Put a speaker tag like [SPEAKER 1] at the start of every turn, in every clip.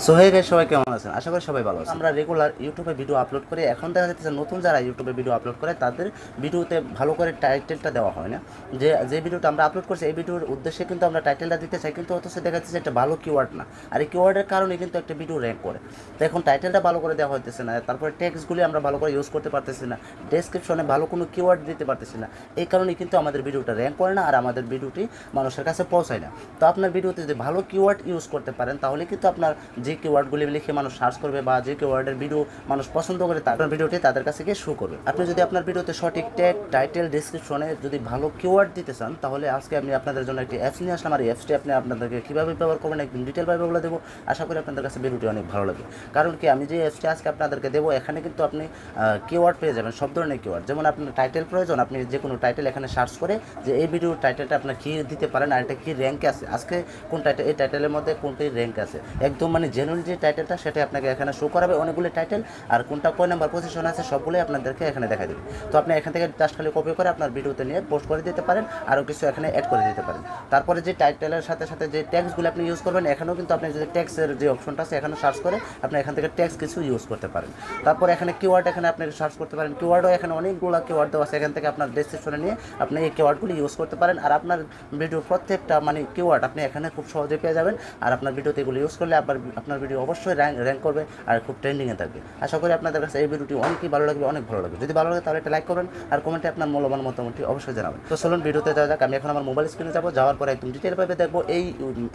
[SPEAKER 1] So hey guys, সবাই কেমন আছেন? আশা করি সবাই ভালো আছেন। আমরা রেগুলার ইউটিউবে ভিডিও আপলোড করি। এখন দেখা যাচ্ছে নতুন যারা ইউটিউবে ভিডিও আপলোড করে তাদের ভিডিওতে ভালো করে টাইটেলটা দেওয়া হয় না। যে ভিডিওটা আমরা আপলোড করছি এই ভিডিওর উদ্দেশ্যে কিন্তু আমরা টাইটেলটা দিতে চাই, কিন্তু অথচ দেখা যাচ্ছে একটা ভালো কিওয়ার্ড না। আর এই কিওয়ার্ডের কারণে কিন্তু একটা ভিডিও র্যাঙ্ক করে। তো এখন টাইটেলটা ভালো করে দেওয়া হইতেছে না, তারপরে টেক্সটগুলি আমরা ভালো করে ইউজ করতে পারতেছি না, ডেসক্রিপশনে ভালো কোনো কিওয়ার্ড দিতে পারতেছি না। এই কারণেই কিন্তু আমাদের ভিডিওটা র্যাঙ্ক করে না আর আমাদের ভিডিওটি মানুষের কাছে পৌঁছায় না। তো আপনার ভিডিওতে যদি ভালো কিওয়ার্ড ইউজ করতে পারেন তাহলে কিন্তু আপনার যে কিওয়ার্ডগুলি লিখে মানুষ সার্চ করবে বা যে কিওয়ার্ডের ভিডিও মানুষ পছন্দ করে আপনার ভিডিওটি তাদের কাছে গিয়ে শো করবে। আপনি যদি আপনার ভিডিওতে সঠিক ট্যাগ, টাইটেল, ডেসক্রিপশনে যদি ভালো কিওয়ার্ড দিতে চান তাহলে আজকে আমি আপনাদের জন্য একটি অ্যাপস নিয়ে আসলাম। আর এই অ্যাপসটি আপনাদেরকে কীভাবে ব্যবহার করবেন একদম ডিটেলভাবে বলে দেবো। আশা করি আপনাদের কাছে ভিডিওটি অনেক ভালো লাগে, কারণ কি আমি যে অ্যাপসটি আজকে আপনাদেরকে দেবো এখানে কিন্তু আপনি কিওয়ার্ড পেয়ে যাবেন, সব ধরনের কিওয়ার্ড। যেমন আপনার টাইটেল প্রয়োজন, আপনি যে কোনো টাইটেল এখানে সার্চ করে যে এই ভিডিওর টাইটেলটা আপনার কী দিতে পারেন আর এটা কী র্যাঙ্কে আছে, আজকে কোন টাইটেল, এই টাইটেলের মধ্যে কোনটি র্যাঙ্ক আছে, একদম মানে জেনুইন যে টাইটেলটা সেটা আপনাকে এখানে শো করাবে অনেকগুলো টাইটেল, আর কোনটা কয় নাম্বার পজিশন আছে সবগুলোই আপনাদেরকে এখানে দেখা দেবে। তো আপনি এখান থেকে জাস্ট খালি কপি করে আপনার ভিডিওতে নিয়ে পোস্ট করে দিতে পারেন, আরও কিছু এখানে অ্যাড করে দিতে পারেন। তারপরে যে টাইটেলের সাথে সাথে যে ট্যাগসগুলো আপনি ইউজ করবেন এখানেও কিন্তু আপনি যদি ট্যাক্সের যে অপশনটা আছে এখানে সার্চ করে আপনি এখান থেকে ট্যাক্স কিছু ইউজ করতে পারেন। তারপর এখানে কিওয়ার্ড এখানে আপনি সার্চ করতে পারেন, কিওয়ার্ডও এখানে অনেকগুলো কিওয়ার্ড দেওয়া আছে, এখান থেকে আপনার ডেসক্রিপশনে নিয়ে আপনি এই কিওয়ার্ডগুলি ইউজ করতে পারেন। আর আপনার ভিডিওর প্রত্যেকটা মানে কিওয়ার্ড আপনি এখানে খুব সহজে পেয়ে যাবেন। আর আপনার ভিডিওতে এগুলো ইউজ করলে আপনার ভিডিও অবশ্যই র্যাঙ্ক করবে আর খুব ট্রেন্ডিংয়ে থাকবে। আশা করি আপনাদের কাছে এই ভিডিওটি অনেকই ভালো লাগবে, অনেক ভালো লাগবে। যদি ভালো লাগে তাহলে একটা লাইক করবেন আর কমেন্টে আপনার মূল্যবান মতামতটি অবশ্যই জানাবেন। তো চলুন ভিডিওতে যাওয়া যাক। আমি এখন আমার মোবাইল স্ক্রিনে যাওয়ার পরে একদম ডিটেলভাবে দেখবো এই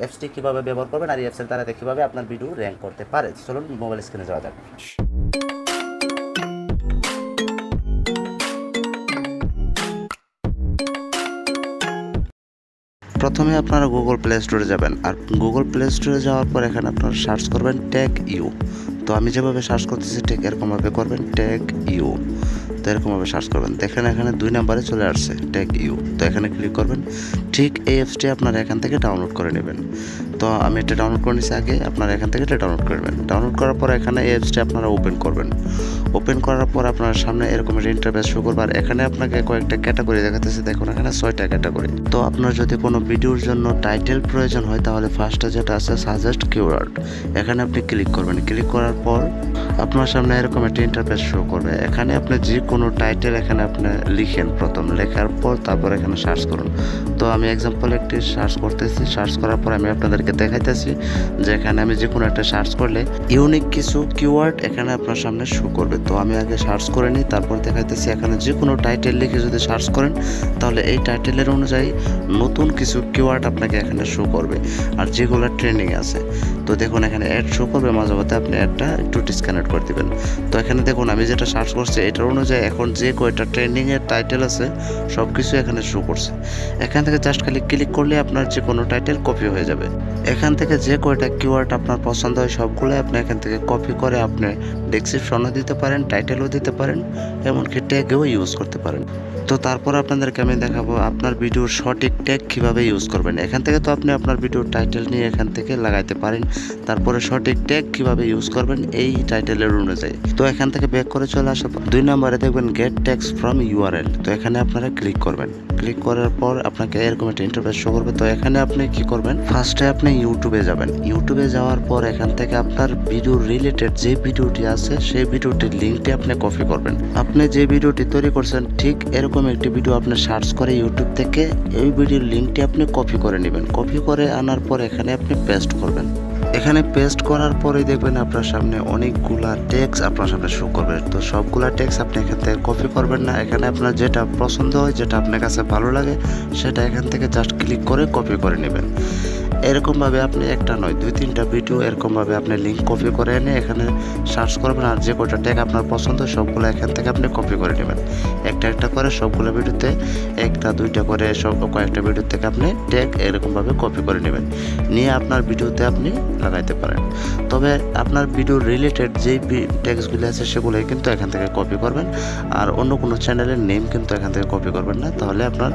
[SPEAKER 1] অ্যাপসটি কীভাবে ব্যবহার করবেন আর এই অ্যাপসের দ্বারা কীভাবে আপনার ভিডিও র্যাঙ্ক করতে পারে। চলুন মোবাইল স্ক্রিনে যাওয়া যাক। প্রথমে আপনারা গুগল প্লে স্টোরে যাবেন, আর গুগল প্লে স্টোরে যাওয়ার পর এখানে আপনারা সার্চ করবেন ট্যাগ ইউ। তো আমি যেভাবে সার্চ করতেছি ঠিক এরকমভাবে করবেন ট্যাগ ইউ। তো এরকমভাবে সার্চ করবেন, দেখেন এখানে 2 নাম্বারে চলে আসছে ট্যাগ ইউ। তো এখানে ক্লিক করবেন। ঠিক এই অ্যাপসটি আপনারা এখান থেকে ডাউনলোড করে নেবেন। তো আমি এটা ডাউনলোড করে নিচ্ছি, আগে আপনারা এখান থেকে এটা ডাউনলোড করবেন। ডাউনলোড করার পর এখানে এই অ্যাপসটি আপনারা ওপেন করবেন। ওপেন করার পর আপনার সামনে এরকম ইন্টারফেস শো করবে, আর এখানে আপনাকে কয়েকটা ক্যাটাগরি দেখাতেছে, দেখুন এখানে 6টা ক্যাটাগরি। তো আপনার যদি কোনো ভিডিওর জন্য টাইটেল প্রয়োজন হয় তাহলে ফার্স্টে যেটা আছে সাজেস্ট কিওয়ার্ড, এখানে আপনি ক্লিক করবেন। ক্লিক করার পর আপনার সামনে এরকম একটা ইন্টারফেস শো করবে। এখানে আপনি যে কোনো টাইটেল এখানে আপনি লিখেন, প্রথম লেখার পর তারপর এখানে সার্চ করুন। তো আমি এক্সাম্পল একটি সার্চ করতেছি, সার্চ করার পর আমি আপনাদেরকে দেখাইতেছি যে এখানে আমি যে কোনো একটা সার্চ করলে ইউনিক কিছু কিওয়ার্ড এখানে আপনার সামনে শো করবে। তো আমি আগে সার্চ করে নিই, তারপর দেখাইতেছি এখানে যে কোনো টাইটেল লিখে যদি সার্চ করেন তাহলে এই টাইটেলের অনুযায়ী নতুন কিছু কিওয়ার্ড আপনাকে এখানে শো করবে, আর যেগুলো ট্রেন্ডিং আছে। তো দেখুন এখানে অ্যাড শো করবে, মাঝে মধ্যে আপনি অ্যাডটা একটু ডিসকানেক্ট করে দেবেন। তো এখানে দেখুন আমি যেটা সার্চ করছি এটার অনুযায়ী এখন যে কয়টা ট্রেন্ডিংয়ের টাইটেল আছে সব কিছু এখানে শো করছে। এখান থেকে জাস্ট খালি ক্লিক করলে আপনার যে কোনো টাইটেল কপি হয়ে যাবে। এখান থেকে যে কয়টা কিওয়ার্ড আপনার পছন্দ হয় সবগুলো আপনি এখান থেকে কপি করে আপনি ডেসক্রিপশনও দিতে পারেন, টাইটেলও দিতে পারেন, এমনকি ট্যাগেও ইউজ করতে পারেন। তো তারপর আপনাদেরকে আমি দেখাবো আপনার ভিডিওর সঠিক ট্যাগ কীভাবে ইউজ করবেন। এখান থেকে তো আপনি আপনার ভিডিওর টাইটেল নিয়ে এখান থেকে লাগাইতে পারেন, তারপরে সঠিক ট্যাগ কীভাবে ইউজ করবেন এই টাইটেলের অনুযায়ী। তো এখান থেকে ব্যাক করে চলে আসার পর 2 নম্বরে দেখবেন গেট ট্যাগস ফ্রম ইউআরএল। তো এখানে আপনারা ক্লিক করবেন। ক্লিক করার পর আপনাকে এরকম একটা ইন্টারফেস শো করবে। তো এখানে আপনি কি করবেন, ফার্স্টে আপনি ইউটিউবে যাবেন। ইউটিউবে যাওয়ার পর এখান থেকে আপনার ভিডিও রিলেটেড যে ভিডিওটি আছে সেই ভিডিওটির লিঙ্কটি আপনি কপি করবেন। আপনি যে ভিডিওটি তৈরি করছেন ঠিক এরকম একটি ভিডিও আপনি সার্চ করে ইউটিউব থেকে এই ভিডিওর লিঙ্কটি আপনি কপি করে নেবেন। কপি করে আনার পর এখানে আপনি পেস্ট করবেন। এখানে পেস্ট করার পরে দেখবেন আপনার সামনে অনেকগুলা টেক্সট আপনার সামনে শো করবে। তো সবগুলা টেক্সট আপনি এখান থেকে কপি করবেন না, এখানে আপনার যেটা পছন্দ হয়, যেটা আপনার কাছে ভালো লাগে সেটা এখান থেকে জাস্ট ক্লিক করে কপি করে নেবেন। এরকমভাবে আপনি একটা নয় 2-3টা ভিডিও এরকমভাবে আপনি লিঙ্ক কপি করে এনে এখানে সার্চ করবেন, আর যে কয়টা ট্যাগ আপনার পছন্দ সবগুলো এখান থেকে আপনি কপি করে নেবেন। একটা একটা করে সবগুলো ভিডিওতে 1টা-2টা করে সব কয়েকটা ভিডিও থেকে আপনি ট্যাগ এরকমভাবে কপি করে নেবেন, নিয়ে আপনার ভিডিওতে আপনি লাগাইতে পারেন। তবে আপনার ভিডিও রিলেটেড যেই ট্যাগসগুলো আছে সেগুলোই কিন্তু এখান থেকে কপি করবেন, আর অন্য কোনো চ্যানেলের নেম কিন্তু এখান থেকে কপি করবেন না, তাহলে আপনার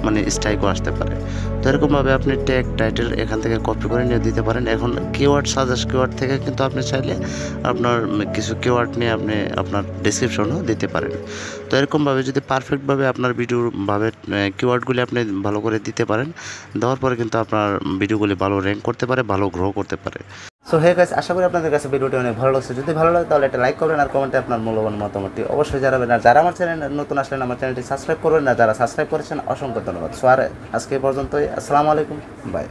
[SPEAKER 1] মানে স্ট্রাইকও আসতে পারে। তো এরকমভাবে আপনি ট্যাগ, টাইটেল এখান এখান থেকে কপি করে নিয়ে দিতে পারেন। এখন কিওয়ার্ড সাজেস্ট কিওয়ার্ড থেকে কিন্তু আপনি চাইলে আপনার কিছু কিওয়ার্ড নিয়ে আপনি আপনার ডেসক্রিপশনও দিতে পারেন। তো এরকমভাবে যদি পারফেক্টভাবে আপনার ভিডিওভাবে কিওয়ার্ডগুলি আপনি ভালো করে দিতে পারেন, দেওয়ার পরে কিন্তু আপনার ভিডিওগুলি ভালো র্যাঙ্ক করতে পারে, ভালো গ্রো করতে পারে। সো হে গাইস, আশা করি আপনাদের কাছে ভিডিওটি অনেক ভালো লাগছে। যদি ভালো লাগে তাহলে একটা লাইক করবেন আর কমেন্টে আপনার মূল্যবান মতামতটি অবশ্যই জানাবেন। আর যারা আমার চ্যানেল নতুন আসলেন আমার চ্যানেলটি সাবস্ক্রাইব করবেন না, যারা সাবস্ক্রাইব করেছেন অসংখ্য ধন্যবাদ। সো আর আজকে পর্যন্তই, আসসালামু আলাইকুম, বাই।